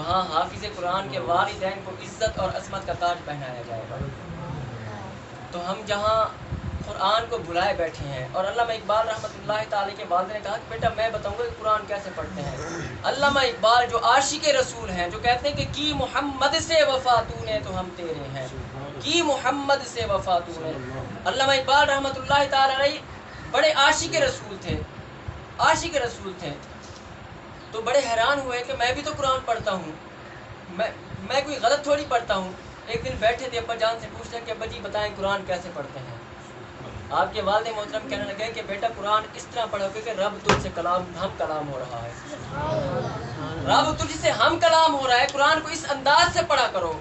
وہاں حافظ قرآن کے والدین کو عزت اور عظمت کا تاج پہنایا جائے گا۔ تو ہم جہاں قرآن کو بھلائے بیٹھے ہیں، اور علامہ اقبال رحمۃ اللہ تعالی کے والد نے کہا کہ بیٹا میں بتاؤں گا کہ قرآن کیسے پڑھتے ہیں۔ علامہ اقبال جو عاشق رسول ہیں، جو کہتے ہیں کہ کی محمد سے وفا تو نے تو ہم تیرے ہیں، کی محمد سے وفا تو نے۔ علامہ اقبال رحمۃ اللہ تعالی علیہ بڑے عاشق رسول تھے، عاشق رسول تھے، تو بڑے حیران ہوئے کہ میں بھی تو قرآن پڑھتا ہوں، میں کوئی غلط تھوڑی پڑھتا ہوں۔ ایک دن بیٹھے تھے، ابا جان سے پوچھتے کہ ابا جی بتائیں قرآن کیسے پڑھتے ہیں؟ آپ کے والد محترم کہنے لگے کہ بیٹا قرآن اس طرح پڑھو کہ رب تجھ سے ہم کلام ہو رہا ہے، رب تجھ سے ہم کلام ہو رہا ہے، قرآن کو اس انداز سے پڑھا کرو۔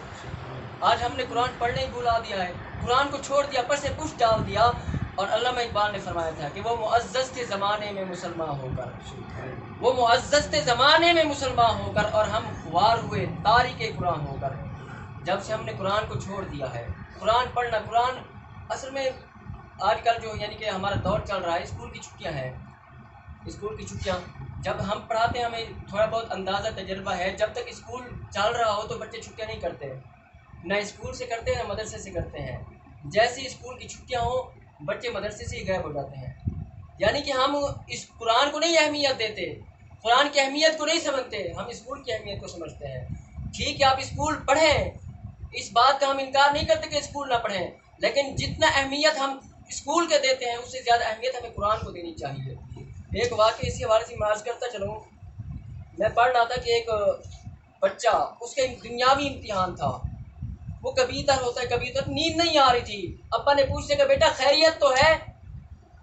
آج ہم نے قرآن پڑھنے ہی بھلا دیا ہے، قرآن کو چھوڑ دیا، پر سے پش ڈال دیا۔ اور علامہ اقبال نے فرمایا تھا کہ وہ معزز تھے زمانے میں مسلمان ہو کر، وہ معزز تھے زمانے میں مسلمان ہو کر، اور ہم خوار ہوئے تاریک قرآن ہو کر۔ جب سے ہم نے قرآن کو چھوڑ دیا ہے، قرآن پڑھنا، قرآن اصل میں آج کل جو یعنی کہ ہمارا دور چل رہا ہے، اسکول کی چھٹیاں ہیں، اسکول کی چھٹیاں جب ہم پڑھاتے ہیں ہمیں تھوڑا بہت اندازہ تجربہ ہے، جب تک اسکول چل رہا ہو تو بچے چھٹیاں نہیں کرتے، نہ اسکول سے کرتے ہیں نہ مدرسے سے کرتے ہیں۔ جیسے اسکول کی چھٹیاں ہوں بچے مدرسے سے ہی غائب ہو جاتے ہیں، یعنی کہ ہم اس قرآن کو نہیں اہمیت دیتے، قرآن کی اہمیت کو نہیں سمجھتے، ہم اسکول کی اہمیت کو سمجھتے ہیں۔ ٹھیک ہے آپ اسکول پڑھیں، اس بات کا ہم انکار نہیں کرتے کہ اسکول نہ پڑھیں، لیکن جتنا اہمیت ہم اسکول کے دیتے ہیں اس سے زیادہ اہمیت ہمیں قرآن کو دینی چاہیے۔ ایک واقعہ اسی حوالے سے میں عرض کرتا چلوں، میں پڑھ رہا تھا کہ ایک بچہ، اس کا دنیاوی امتحان تھا، وہ کبھی ادھر ہوتا ہے کبھی ادھر، نیند نہیں آ رہی تھی، ابا نے پوچھتے کہ بیٹا خیریت تو ہے،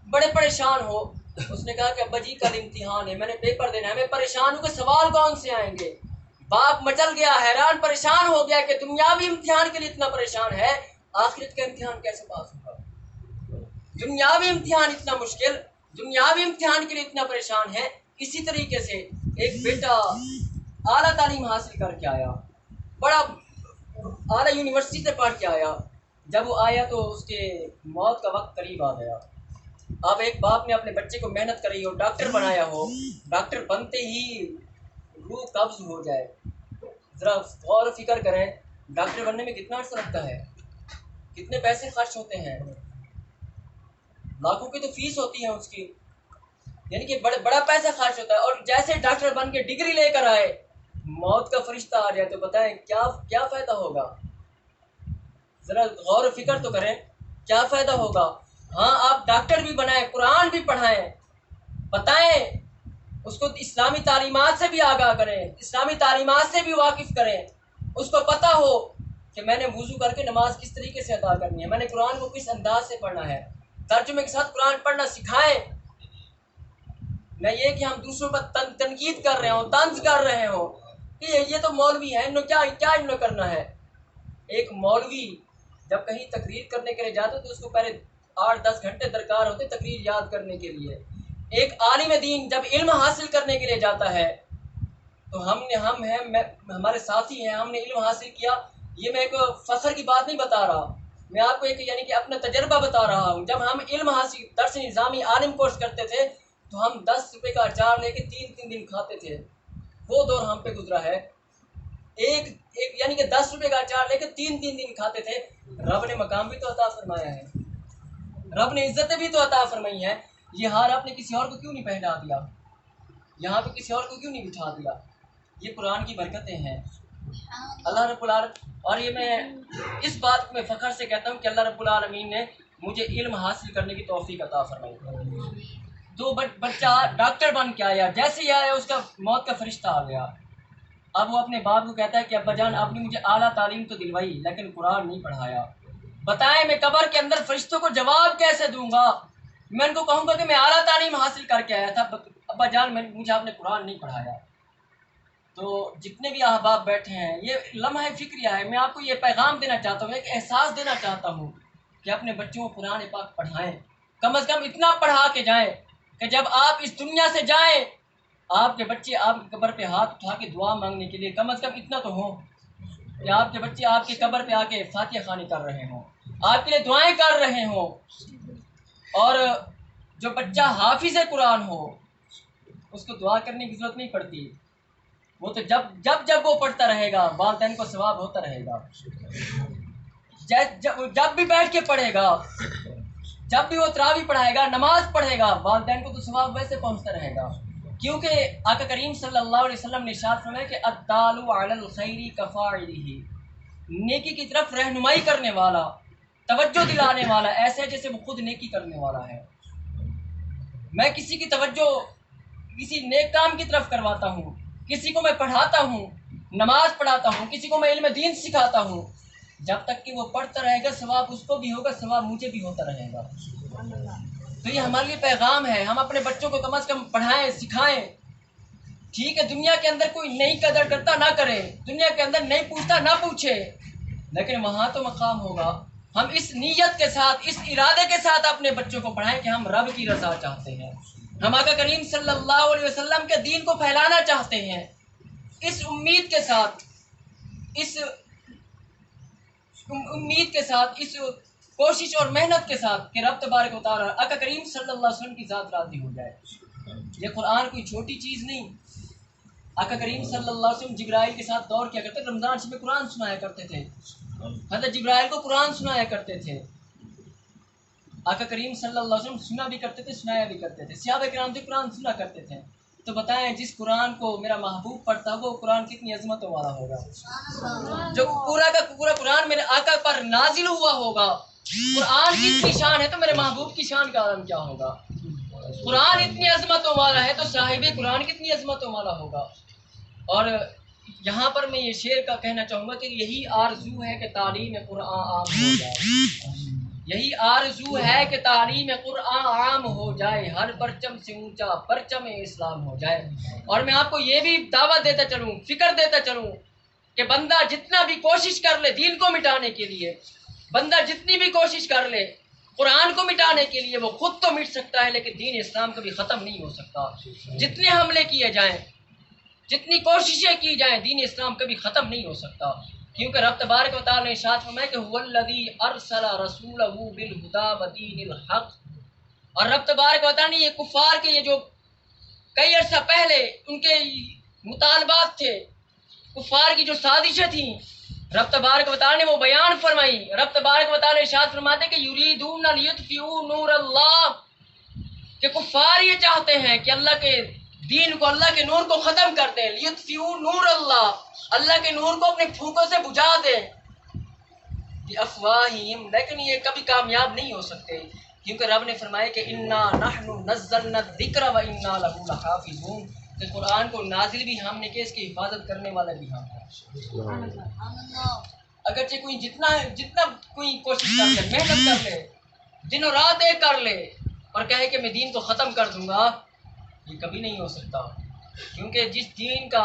بڑے پریشان ہو؟ اس نے کہا کہ ابا جی کل امتحان ہے، میں نے پیپر دینا ہے، میں پریشان ہوں کہ سوال کون سے آئیں گے۔ باپ مچل گیا، حیران پریشان ہو گیا کہ دنیاوی امتحان کے لیے اتنا پریشان ہے، آخرت کا امتحان کیسے پاس ہوگا؟ دنیاوی امتحان اتنا مشکل، دنیاوی امتحان کے لیے اتنا پریشان ہے۔ اسی طریقے سے ایک بیٹا اعلیٰ تعلیم حاصل کر کے آیا، بڑا اعلیٰ یونیورسٹی سے پڑھ کے آیا، جب وہ آیا تو اس کے موت کا وقت قریب آ گیا۔ اب ایک باپ نے اپنے بچے کو محنت کری ہو، ڈاکٹر بنایا ہو، ڈاکٹر بنتے ہی روح قبض ہو جائے، ذرا غور و فکر کریں ڈاکٹر بننے میں کتنا عرصہ لگتا ہے، کتنے پیسے خرچ ہوتے ہیں، لاکھوں کی تو فیس ہوتی ہے اس کی، یعنی کہ بڑا پیسہ خرچ ہوتا ہے، اور جیسے ڈاکٹر بن کے ڈگری لے کر آئے، موت کا فرشتہ آ جائے تو بتائیں کیا فائدہ ہوگا؟ ذرا غور و فکر تو کریں، کیا فائدہ ہوگا؟ ہاں آپ ڈاکٹر بھی بنائیں، قرآن بھی پڑھائیں، بتائیں اس کو، اسلامی تعلیمات سے بھی آگاہ کریں، اسلامی تعلیمات سے بھی واقف کریں، اس کو پتہ ہو کہ میں نے وضو کر کے نماز کس طریقے سے ادا کرنی ہے، میں نے قرآن کو کس انداز سے پڑھنا ہے، ترجمے کے ساتھ قرآن پڑھنا سکھائیں۔ نہ یہ کہ ہم دوسروں پر تنقید کر رہے ہوں، طنز کر رہے ہوں کہ یہ تو مولوی ہیں، کیا ان نے کرنا ہے۔ ایک مولوی جب کہیں تقریر کرنے کے لیے جاتا تو اس کو پہلے 8-10 گھنٹے درکار ہوتے تقریر یاد کرنے کے لیے۔ ایک عالم دین جب علم حاصل کرنے کے لیے جاتا ہے تو ہمارے ساتھی ہیں، ہم نے علم حاصل کیا، یہ میں ایک فخر کی بات نہیں بتا رہا، میں آپ کو ایک یعنی کہ اپنا تجربہ بتا رہا ہوں۔ جب ہم علم حاصل درس نظامی عالم کورس کرتے تھے تو ہم 10 روپے کا اچار لے کے 3 دن کھاتے تھے، وہ دور ہم پہ گزرا ہے۔ ایک یعنی کہ 10 روپے کا اچار لے کے 3 دن کھاتے تھے۔ رب نے مقام بھی تو عطا فرمایا ہے، رب نے عزتیں بھی تو عطا فرمائی ہیں، یہ ہار آپ نے کسی اور کو کیوں نہیں پہنا دیا، یہاں پہ کسی اور کو کیوں نہیں بٹھا دیا؟ یہ قرآن کی برکتیں ہیں، اللہ رب العالمین۔ اور یہ میں اس بات میں فخر سے کہتا ہوں کہ اللہ رب العالمین نے مجھے علم حاصل کرنے کی توفیق عطا فرمائی۔ تو بچہ ڈاکٹر بن کے آیا، جیسے ہی آیا اس کا موت کا فرشتہ آ گیا۔ اب وہ اپنے باپ کو کہتا ہے کہ ابا جان آپ نے مجھے اعلیٰ تعلیم تو دلوائی لیکن قرآن نہیں پڑھایا، بتائیں میں قبر کے اندر فرشتوں کو جواب کیسے دوں گا؟ میں ان کو کہوں گا کہ میں اعلیٰ تعلیم حاصل کر کے آیا تھا، ابا جان مجھے آپ نے قرآن نہیں پڑھایا۔ تو جتنے بھی احباب بیٹھے ہیں، یہ لمحہ فکریہ ہے، میں آپ کو یہ پیغام دینا چاہتا ہوں، ایک احساس دینا چاہتا ہوں کہ اپنے بچوں کو قرآن پاک پڑھائیں، کم از کم اتنا پڑھا کے جائیں کہ جب آپ اس دنیا سے جائیں آپ کے بچے آپ کی قبر پہ ہاتھ اٹھا کے دعا مانگنے کے لیے کم از کم اتنا تو ہو کہ آپ کے بچے آپ کی قبر پہ آ کے فاتحہ خوانی کر رہے ہوں، آپ کے لیے دعائیں کر رہے ہوں۔ اور جو بچہ حافظ قرآن ہو اس کو دعا کرنے کی ضرورت نہیں پڑتی، وہ تو جب وہ پڑھتا رہے گا والدین کو ثواب ہوتا رہے گا. جب بھی بیٹھ کے پڑھے گا، جب بھی وہ تراویح پڑھائے گا، نماز پڑھے گا، والدین کو تو ثواب ویسے پہنچتا رہے گا. کیونکہ آقا کریم صلی اللہ علیہ وسلم نے ارشاد فرمایا کہ الدال علی الخیر کفاعلہ، نیکی کی طرف رہنمائی کرنے والا، توجہ دلانے والا ایسے ہے جیسے وہ خود نیکی کرنے والا ہے. میں کسی کی توجہ کسی نیک کام کی طرف کرواتا ہوں، کسی کو میں پڑھاتا ہوں، نماز پڑھاتا ہوں، کسی کو میں علم دین سکھاتا ہوں، جب تک کہ وہ پڑھتا رہے گا ثواب اس کو بھی ہوگا، ثواب مجھے بھی ہوتا رہے گا. تو یہ ہمارے لیے پیغام ہے. ہم اپنے بچوں کو کم از کم پڑھائیں، سکھائیں. ٹھیک ہے دنیا کے اندر کوئی نہیں قدر کرتا نہ کرے، دنیا کے اندر نہیں پوچھتا نہ پوچھے، لیکن وہاں تو مقام ہوگا. ہم اس نیت کے ساتھ، اس ارادے کے ساتھ اپنے بچوں کو پڑھائیں کہ ہم رب کی رضا چاہتے ہیں، ہم آقا کریم صلی اللہ علیہ وسلم کے دین کو پھیلانا چاہتے ہیں، اس امید کے ساتھ، اس کوشش اور محنت کے ساتھ کہ رب تبارک و تعالیٰ آقا کریم صلی اللہ علیہ وسلم کی ذات راضی ہو جائے. یہ قرآن کوئی چھوٹی چیز نہیں. آقا کریم صلی اللہ علیہ وسلم جبرائیل کے ساتھ دور کیا کرتے تھے، رمضان شریف میں قرآن سنایا کرتے تھے، حضرت جبرائیل کو قرآن سنایا کرتے تھے. آقا کریم صلی اللہ علیہ وسلم سنا بھی کرتے تھے، سنایا بھی کرتے تھے. صحابہ کرام سے قرآن سنا کرتے تھے. تو بتائیں جس قرآن کو میرا محبوب پڑھتا وہ قرآن کتنی عظمتوں والا ہوگا. جو پورا کا پورا قرآن میرے آقا پر نازل ہوا ہوگا، قرآن کی اتنی شان ہے تو میرے محبوب کی شان کا عالم کیا ہوگا. قرآن اتنی عظمتوں والا ہے تو صاحب قرآن کتنی عظمتوں والا ہوگا. اور یہاں پر میں یہ شعر کا کہنا چاہوں گا کہ یہی آرزو ہے کہ تعلیم قرآن عام ہو جائے، یہی آرزو ہے کہ تعلیم قرآن عام ہو جائے، ہر پرچم سے اونچا پرچم اسلام ہو جائے. اور میں آپ کو یہ بھی دعوت دیتا چلوں، فکر دیتا چلوں کہ بندہ جتنا بھی کوشش کر لے دین کو مٹانے کے لیے، بندہ جتنی بھی کوشش کر لے قرآن کو مٹانے کے لیے، وہ خود تو مٹ سکتا ہے لیکن دین اسلام کبھی ختم نہیں ہو سکتا. جتنے حملے کیے جائیں، جتنی کوششیں کی جائیں، دین اسلام کبھی ختم نہیں ہو سکتا. کیونکہ رب تبارک و تعالیٰ نے ارشاد فرمایا کہ هو الذی ارسل رسولہ بالہدی ودین الحق. اور رب تبارک و تعالیٰ نے یہ کفار کے یہ جو کئی عرصہ پہلے ان کے مطالبات تھے، کفار کی جو سازشیں تھیں، رب تبارک و تعالیٰ نے وہ بیان فرمائی. رب تبارک و تعالیٰ ارشاد فرماتے کہ یریدون لیطفئوا نور اللہ، کہ کفار یہ چاہتے ہیں کہ اللہ کے دین کو، اللہ کے نور کو ختم کر دیں. لیطفئوا نور اللہ، اللہ کے نور کو اپنے پھونکوں سے بجھا دیں. بافواہہم، لیکن یہ کبھی کامیاب نہیں ہو سکتے کیونکہ رب نے فرمایا کہ انا نحن نزلنا الذکر وانا لہ لحافظون، کہ قرآن کو نازل بھی ہم نے کہ اس کی حفاظت کرنے والا بھی ہم ہیں. اگرچہ کوئی جتنا کوئی کوشش کر لے، محنت کر لے، دن و رات ایک کر لے اور کہے کہ میں دین کو ختم کر دوں گا، یہ کبھی نہیں ہو سکتا. کیونکہ جس دین کا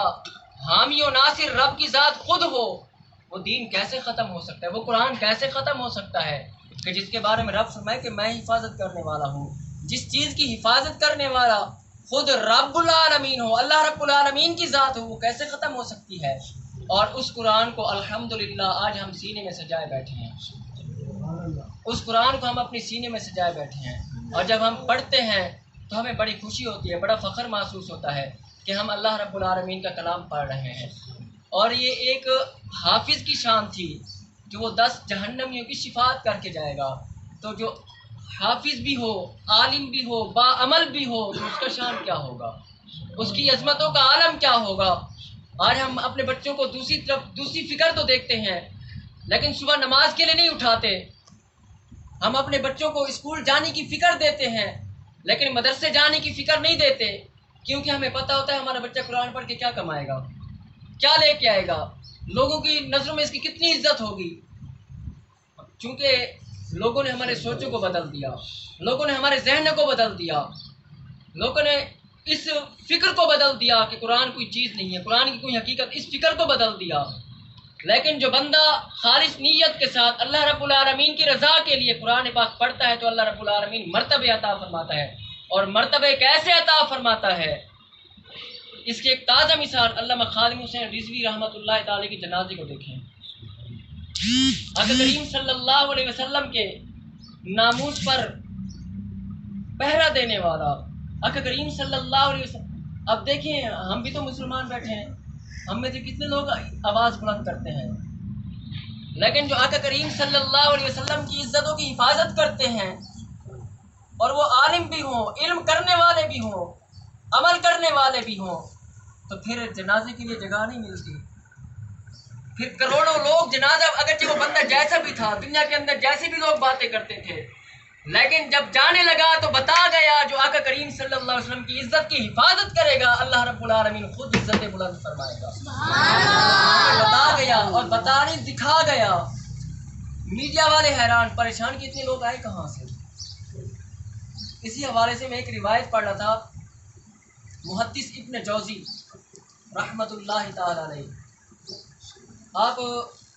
حامی و ناصر رب کی ذات خود ہو، وہ دین کیسے ختم ہو سکتا ہے، وہ قرآن کیسے ختم ہو سکتا ہے کہ جس کے بارے میں رب فرمائے کہ میں حفاظت کرنے والا ہوں. جس چیز کی حفاظت کرنے والا خود رب العالمین ہو، اللہ رب العالمین کی ذات ہو، وہ کیسے ختم ہو سکتی ہے. اور اس قرآن کو الحمدللہ آج ہم سینے میں سجائے بیٹھے ہیں، اس قرآن کو ہم اپنی سینے میں سجائے بیٹھے ہیں. اور جب ہم پڑھتے ہیں تو ہمیں بڑی خوشی ہوتی ہے، بڑا فخر محسوس ہوتا ہے کہ ہم اللہ رب العالمین کا کلام پڑھ رہے ہیں. اور یہ ایک حافظ کی شان تھی کہ وہ 10 جہنمیوں کی شفاعت کر کے جائے گا. تو جو حافظ بھی ہو، عالم بھی ہو، با عمل بھی ہو، تو اس کا شان کیا ہوگا، اس کی عظمتوں کا عالم کیا ہوگا. آج ہم اپنے بچوں کو دوسری فکر تو دیکھتے ہیں لیکن صبح نماز کے لیے نہیں اٹھاتے. ہم اپنے بچوں کو اسکول جانے کی فکر دیتے ہیں لیکن مدرسے جانے کی فکر نہیں دیتے، کیونکہ ہمیں پتہ ہوتا ہے ہمارا بچہ قرآن پڑھ کے کیا کمائے گا، کیا لے کے آئے گا، لوگوں کی نظروں میں اس کی کتنی عزت ہوگی. چونکہ لوگوں نے ہمارے سوچوں کو بدل دیا، لوگوں نے ہمارے ذہن کو بدل دیا، لوگوں نے اس فکر کو بدل دیا کہ قرآن کوئی چیز نہیں ہے، قرآن کی کوئی حقیقت، اس فکر کو بدل دیا. لیکن جو بندہ خالص نیت کے ساتھ اللہ رب العالمین کی رضا کے لیے قرآن پاک پڑھتا ہے تو اللہ رب العالمین مرتبے عطا فرماتا ہے. اور مرتبے کیسے عطا فرماتا ہے، اس کی ایک تازہ مثال علامہ خادم حسین رضوی رحمۃ اللہ تعالی کی جنازے کو دیکھیں. آقا کریم صلی اللہ علیہ وسلم کے ناموس پر پہرا دینے والا آقا کریم صلی اللہ علیہ وسلم. اب دیکھیں ہم بھی تو مسلمان بیٹھے ہیں، ہم میں سے کتنے لوگ آواز بلند کرتے ہیں، لیکن جو آقا کریم صلی اللہ علیہ وسلم کی عزتوں کی حفاظت کرتے ہیں اور وہ عالم بھی ہوں، علم کرنے والے بھی ہوں، عمل کرنے والے بھی ہوں، تو پھر جنازے کے لیے جگہ نہیں ملتی. پھر کروڑوں لوگ جنازہ، اگرچہ وہ بندہ جیسا بھی تھا، دنیا کے اندر جیسے بھی لوگ باتیں کرتے تھے، لیکن جب جانے لگا تو بتا گیا جو آقا کریم صلی اللہ علیہ وسلم کی عزت کی حفاظت کرے گا، اللہ رب العالمین خود عزت بلند فرمائے گا. بتا گیا اور بتانے دکھا گیا. میڈیا والے حیران پریشان کہ اتنے لوگ آئے کہاں سے. اسی حوالے سے میں ایک روایت پڑھ رہا تھا، محدث ابن جوزی رحمت اللہ تعالی علیہ، آپ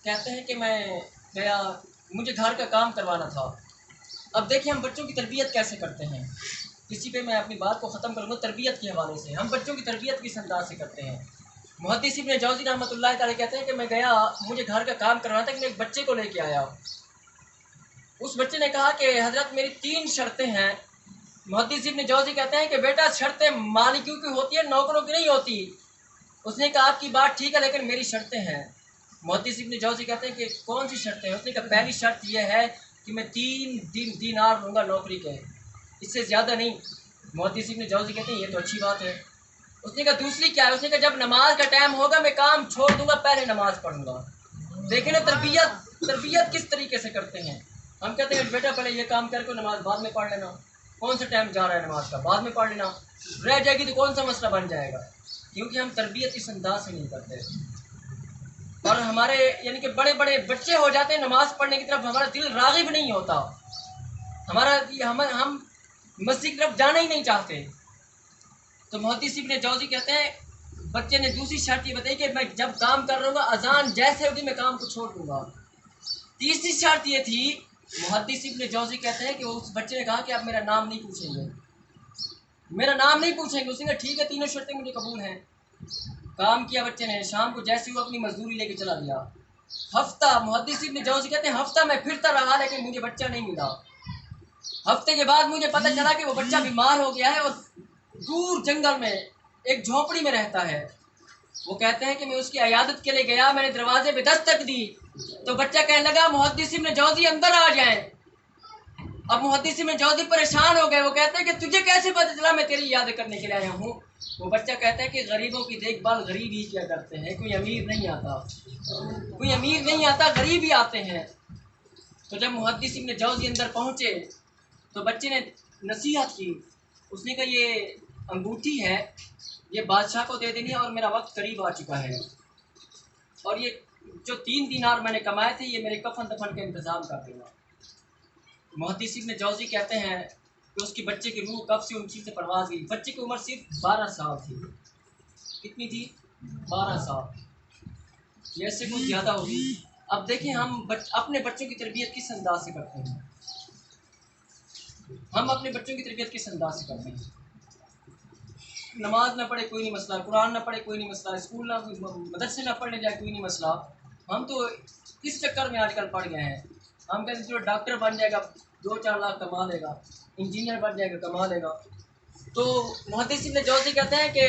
کہتے ہیں کہ میں گیا، مجھے گھر کا کام کروانا تھا. اب دیکھیں ہم بچوں کی تربیت کیسے کرتے ہیں، اسی پہ میں اپنی بات کو ختم کروں گا. تربیت کے حوالے سے ہم بچوں کی تربیت کس انداز سے کرتے ہیں. محدث ابن جوزی رحمۃ اللہ تعالی کہتے ہیں کہ میں گیا، مجھے گھر کا کام کروانا تھا، کہ میں ایک بچے کو لے کے آیا. اس بچے نے کہا کہ حضرت میری 3 شرطیں ہیں. محدث ابن جوزی کہتے ہیں کہ بیٹا شرطیں مالکیوں کی ہوتی ہے، نوکروں کی نہیں ہوتی. اس نے کہا آپ کی بات ٹھیک ہے لیکن میری شرطیں ہیں. محدث ابن جوزی کہتے ہیں کہ کون سی شرطیں ہیں. اس نے کہا پہلی شرط یہ ہے کہ میں 3 دینار لوں گا نوکری کے، اس سے زیادہ نہیں. محدث ابن جوزی کہتے ہیں یہ تو اچھی بات ہے. اس نے کہا دوسری کیا ہے. اس نے کہا جب نماز کا ٹائم ہوگا میں کام چھوڑ دوں گا، پہلے نماز پڑھوں گا. دیکھیں نا تربیت کس طریقے سے کرتے ہیں. ہم کہتے ہیں بیٹا پہلے یہ کام کر کے نماز بعد میں پڑھ لینا. کون سا ٹائم جا رہا ہے نماز کا، بعد میں پڑھ لینا، رہ جائے گی تو کون سا مسئلہ بن جائے گا. کیونکہ ہم تربیت اس انداز سے نہیں کرتے. اور ہمارے یعنی کہ بڑے بڑے بچے ہو جاتے ہیں، نماز پڑھنے کی طرف ہمارا دل راغب نہیں ہوتا، ہم مسجد کی طرف جانا ہی نہیں چاہتے. تو محدث ابن جوزی کہتے ہیں بچے نے دوسری شرط یہ بتائی کہ میں جب کام کر رہا ہوں گا اذان جیسے ہوگی میں کام کو چھوڑ دوں گا. تیسری شرط یہ تھی، محدث ابن جوزی کہتے ہیں کہ اس بچے نے کہا کہ آپ میرا نام نہیں پوچھیں گے، میرا نام نہیں پوچھیں گے. اس نے کہا ٹھیک ہے، 3 شرطیں مجھے قبول ہیں. کام کیا بچے نے، شام کو جیسے وہ اپنی مزدوری لے کے چلا گیا. ہفتہ، محدث ابن جوزی کہتے ہیں ہفتہ میں پھرتا رہا لیکن مجھے بچہ نہیں ملا. ہفتے کے بعد مجھے پتہ چلا کہ وہ بچہ بیمار ہو گیا ہے اور دور جنگل میں ایک جھونپڑی میں رہتا ہے. وہ کہتے ہیں کہ میں اس کی عیادت کے لیے گیا، میں نے دروازے پہ دستک دی تو بچہ کہنے لگا محدث ابن جوزی اندر آ جائیں. اب محدث ابن جوزی پریشان ہو گئے. وہ کہتے ہیں کہ تجھے کیسے پتہ چلا میں تیری عیادت کرنے کے لیے آیا ہوں. وہ بچہ کہتا ہے کہ غریبوں کی دیکھ بھال غریب ہی کیا کرتے ہیں، کوئی امیر نہیں آتا، کوئی امیر نہیں آتا، غریب ہی آتے ہیں. تو جب محدث ابن جوزی اندر پہنچے تو بچے نے نصیحت کی. اس نے کہا یہ انگوٹھی ہے، یہ بادشاہ کو دے دینی ہے اور میرا وقت قریب آ چکا ہے، اور یہ جو 3 دینار میں نے کمائے تھے یہ میرے کفن دفن کا انتظام کر دینا. محدث ابن جوزی کہتے ہیں کہ اس کی بچے کی روح کب سے اونچی سے پرواز گئی. بچے کی عمر صرف 12 سال تھی. کتنی تھی؟ 12 سال. یہ سے کچھ زیادہ ہوگی. اب دیکھیں ہم اپنے بچوں کی تربیت کس انداز سے کرتے ہیں. ہم اپنے بچوں کی تربیت کس انداز سے کرتے ہیں. نماز نہ پڑھے کوئی نہیں مسئلہ، قرآن نہ پڑھے کوئی نہیں مسئلہ، اسکول نہ مدرسے نہ پڑھنے جائے کوئی نہیں مسئلہ. ہم تو اس چکر میں آج کل پڑ گئے ہیں. ہم کہتے ہیں چلو ڈاکٹر بن جائے گا 2-4 لاکھ کما لے گا، انجینئر بن جائے گا کما لے گا. تو محدث ابن جوزی کہتے ہیں کہ